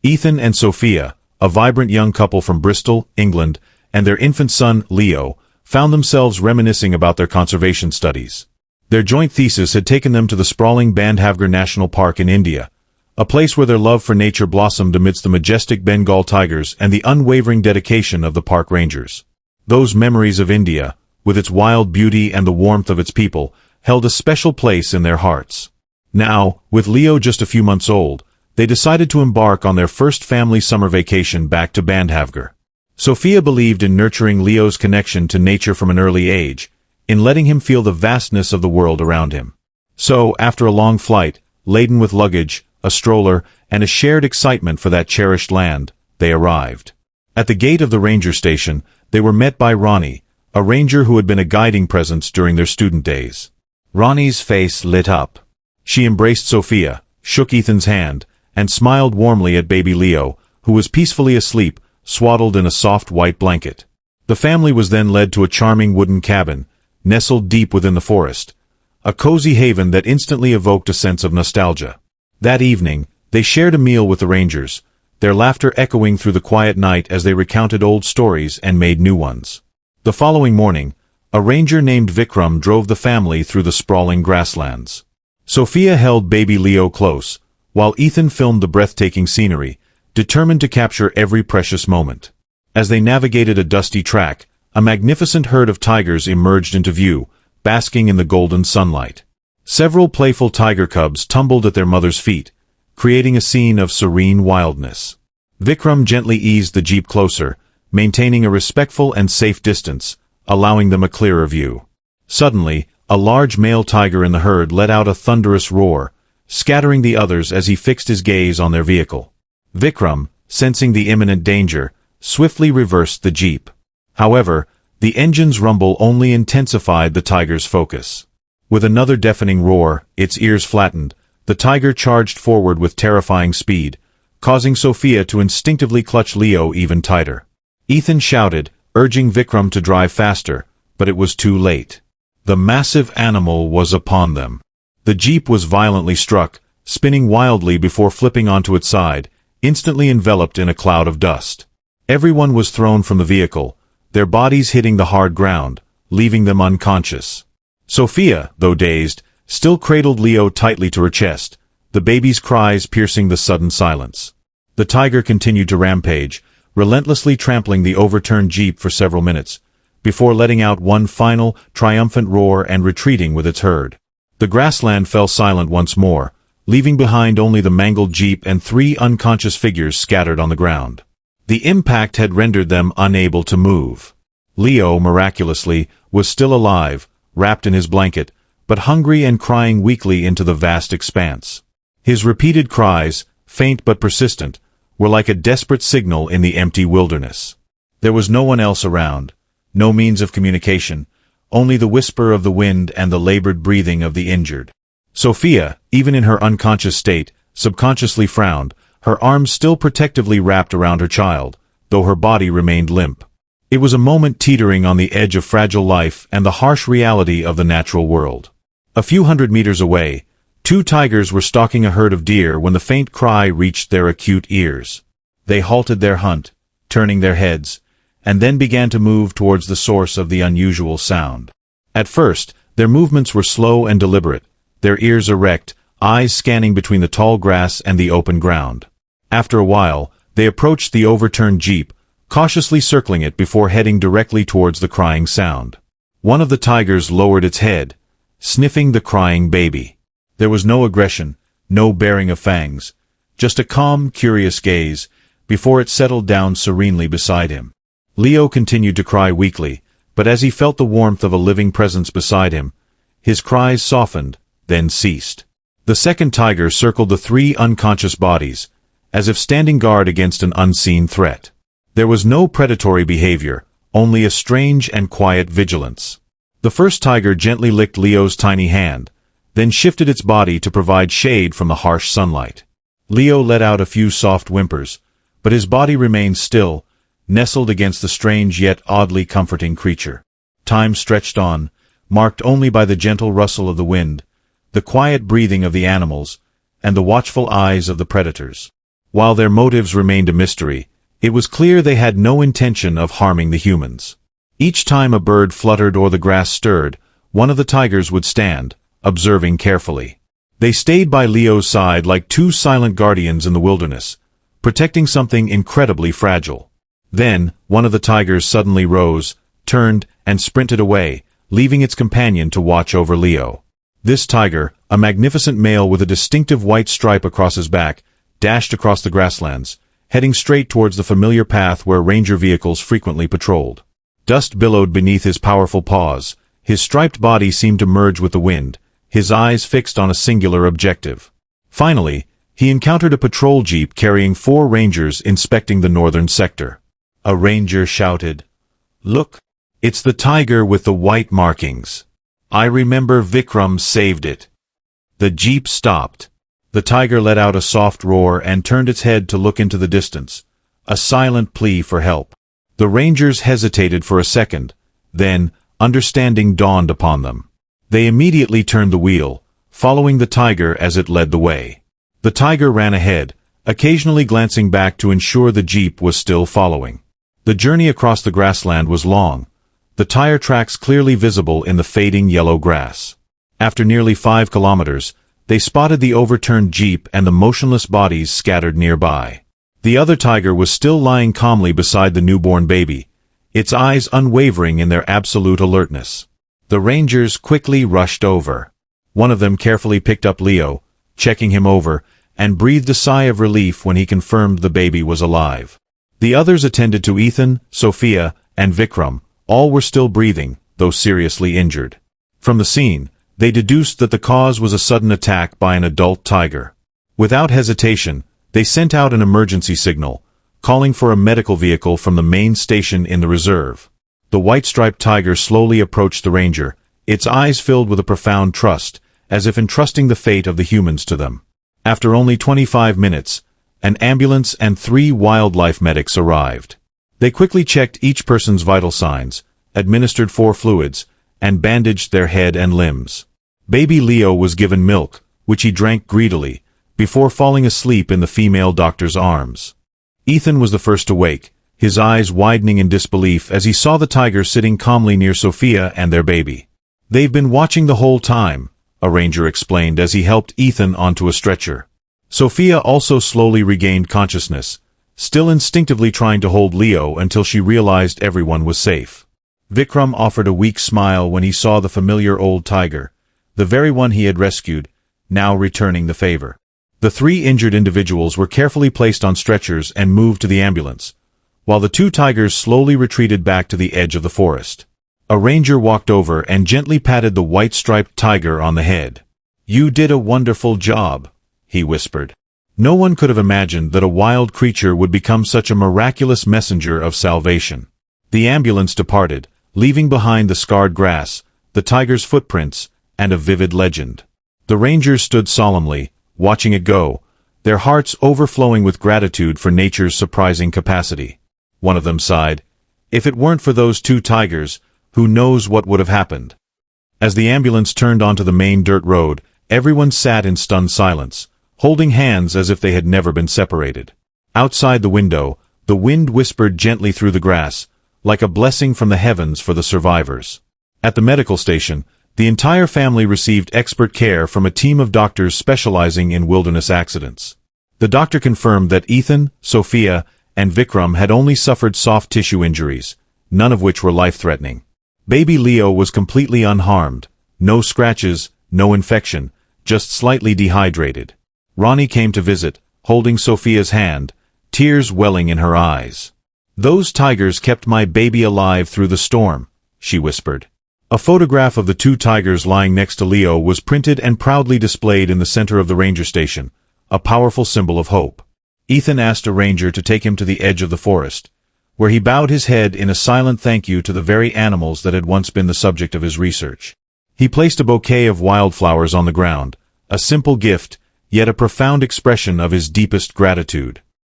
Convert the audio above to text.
Ethan and Sophia, a vibrant young couple from Bristol, England, and their infant son, Leo, found themselves reminiscing about their conservation studies. Their joint thesis had taken them to the sprawling Bandhavgarh National Park in India, a place where their love for nature blossomed amidst the majestic Bengal tigers and the unwavering dedication of the park rangers. Those memories of India, with its wild beauty and the warmth of its people, held a special place in their hearts. Now, with Leo just a few months old, they decided to embark on their first family summer vacation back to Bandhavgarh. Sophia believed in nurturing Leo's connection to nature from an early age, in letting him feel the vastness of the world around him. So, after a long flight, laden with luggage, a stroller, and a shared excitement for that cherished land, they arrived. At the gate of the ranger station, they were met by Rani, a ranger who had been a guiding presence during their student days. Rani's face lit up. She embraced Sophia, shook Ethan's hand, and smiled warmly at baby Leo, who was peacefully asleep, swaddled in a soft white blanket. The family was then led to a charming wooden cabin, nestled deep within the forest, a cozy haven that instantly evoked a sense of nostalgia. That evening, they shared a meal with the rangers, their laughter echoing through the quiet night as they recounted old stories and made new ones. The following morning, a ranger named Vikram drove the family through the sprawling grasslands. Sophia held baby Leo close, while Ethan filmed the breathtaking scenery, determined to capture every precious moment. As they navigated a dusty track, a magnificent herd of tigers emerged into view, basking in the golden sunlight. Several playful tiger cubs tumbled at their mother's feet, creating a scene of serene wildness. Vikram gently eased the jeep closer, maintaining a respectful and safe distance, allowing them a clearer view. Suddenly, a large male tiger in the herd let out a thunderous roar, scattering the others as he fixed his gaze on their vehicle. Vikram, sensing the imminent danger, swiftly reversed the jeep. However, the engine's rumble only intensified the tiger's focus. With another deafening roar, its ears flattened, the tiger charged forward with terrifying speed, causing Sophia to instinctively clutch Leo even tighter. Ethan shouted, urging Vikram to drive faster, but it was too late. The massive animal was upon them. The jeep was violently struck, spinning wildly before flipping onto its side, instantly enveloped in a cloud of dust. Everyone was thrown from the vehicle, their bodies hitting the hard ground, leaving them unconscious. Sophia, though dazed, still cradled Leo tightly to her chest, the baby's cries piercing the sudden silence. The tiger continued to rampage, relentlessly trampling the overturned jeep for several minutes, before letting out one final, triumphant roar and retreating with its herd. The grassland fell silent once more, leaving behind only the mangled jeep and 3 unconscious figures scattered on the ground. The impact had rendered them unable to move. Leo, miraculously, was still alive, wrapped in his blanket, but hungry and crying weakly into the vast expanse. His repeated cries, faint but persistent, were like a desperate signal in the empty wilderness. There was no one else around, no means of communication, only the whisper of the wind and the labored breathing of the injured. Sophia, even in her unconscious state, subconsciously frowned, her arms still protectively wrapped around her child, though her body remained limp. It was a moment teetering on the edge of fragile life and the harsh reality of the natural world. A few hundred meters away, 2 tigers were stalking a herd of deer when the faint cry reached their acute ears. They halted their hunt, turning their heads, and then began to move towards the source of the unusual sound. At first, their movements were slow and deliberate, their ears erect, eyes scanning between the tall grass and the open ground. After a while, they approached the overturned jeep, cautiously circling it before heading directly towards the crying sound. One of the tigers lowered its head, sniffing the crying baby. There was no aggression, no baring of fangs, just a calm, curious gaze, before it settled down serenely beside him. Leo continued to cry weakly, but as he felt the warmth of a living presence beside him, his cries softened, then ceased. The second tiger circled the 3 unconscious bodies, as if standing guard against an unseen threat. There was no predatory behavior, only a strange and quiet vigilance. The first tiger gently licked Leo's tiny hand, then shifted its body to provide shade from the harsh sunlight. Leo let out a few soft whimpers, but his body remained still, nestled against the strange yet oddly comforting creature. Time stretched on, marked only by the gentle rustle of the wind, the quiet breathing of the animals, and the watchful eyes of the predators. While their motives remained a mystery, it was clear they had no intention of harming the humans. Each time a bird fluttered or the grass stirred, one of the tigers would stand, observing carefully. They stayed by Leo's side like two silent guardians in the wilderness, protecting something incredibly fragile. Then, one of the tigers suddenly rose, turned, and sprinted away, leaving its companion to watch over Leo. This tiger, a magnificent male with a distinctive white stripe across his back, dashed across the grasslands, heading straight towards the familiar path where ranger vehicles frequently patrolled. Dust billowed beneath his powerful paws, his striped body seemed to merge with the wind, his eyes fixed on a singular objective. Finally, he encountered a patrol jeep carrying 4 rangers inspecting the northern sector. A ranger shouted, "Look! It's the tiger with the white markings. I remember Vikram saved it." The jeep stopped. The tiger let out a soft roar and turned its head to look into the distance, a silent plea for help. The rangers hesitated for a second, then, understanding dawned upon them. They immediately turned the wheel, following the tiger as it led the way. The tiger ran ahead, occasionally glancing back to ensure the jeep was still following. The journey across the grassland was long, the tire tracks clearly visible in the fading yellow grass. After nearly 5 kilometers, they spotted the overturned jeep and the motionless bodies scattered nearby. The other tiger was still lying calmly beside the newborn baby, its eyes unwavering in their absolute alertness. The rangers quickly rushed over. One of them carefully picked up Leo, checking him over, and breathed a sigh of relief when he confirmed the baby was alive. The others attended to Ethan, Sophia, and Vikram. All were still breathing, though seriously injured. From the scene, they deduced that the cause was a sudden attack by an adult tiger. Without hesitation, they sent out an emergency signal, calling for a medical vehicle from the main station in the reserve. The white-striped tiger slowly approached the ranger, its eyes filled with a profound trust, as if entrusting the fate of the humans to them. After only 25 minutes, an ambulance and 3 wildlife medics arrived. They quickly checked each person's vital signs, administered 4 fluids, and bandaged their head and limbs. Baby Leo was given milk, which he drank greedily, before falling asleep in the female doctor's arms. Ethan was the first to wake, his eyes widening in disbelief as he saw the tiger sitting calmly near Sophia and their baby. "They've been watching the whole time," a ranger explained as he helped Ethan onto a stretcher. Sophia also slowly regained consciousness, still instinctively trying to hold Leo until she realized everyone was safe. Vikram offered a weak smile when he saw the familiar old tiger, the very one he had rescued, now returning the favor. The 3 injured individuals were carefully placed on stretchers and moved to the ambulance, while the 2 tigers slowly retreated back to the edge of the forest. A ranger walked over and gently patted the white-striped tiger on the head. "You did a wonderful job," he whispered. No one could have imagined that a wild creature would become such a miraculous messenger of salvation. The ambulance departed, leaving behind the scarred grass, the tiger's footprints, and a vivid legend. The rangers stood solemnly, watching it go, their hearts overflowing with gratitude for nature's surprising capacity. One of them sighed, "If it weren't for those 2 tigers, who knows what would have happened?" As the ambulance turned onto the main dirt road, everyone sat in stunned silence, holding hands as if they had never been separated. Outside the window, the wind whispered gently through the grass, like a blessing from the heavens for the survivors. At the medical station, the entire family received expert care from a team of doctors specializing in wilderness accidents. The doctor confirmed that Ethan, Sophia, and Vikram had only suffered soft tissue injuries, none of which were life-threatening. Baby Leo was completely unharmed, no scratches, no infection, just slightly dehydrated. Rani came to visit, holding Sophia's hand, tears welling in her eyes. "Those tigers kept my baby alive through the storm," she whispered. A photograph of the 2 tigers lying next to Leo was printed and proudly displayed in the center of the ranger station, a powerful symbol of hope. Ethan asked a ranger to take him to the edge of the forest, where he bowed his head in a silent thank you to the very animals that had once been the subject of his research. He placed a bouquet of wildflowers on the ground, a simple gift, yet a profound expression of his deepest gratitude.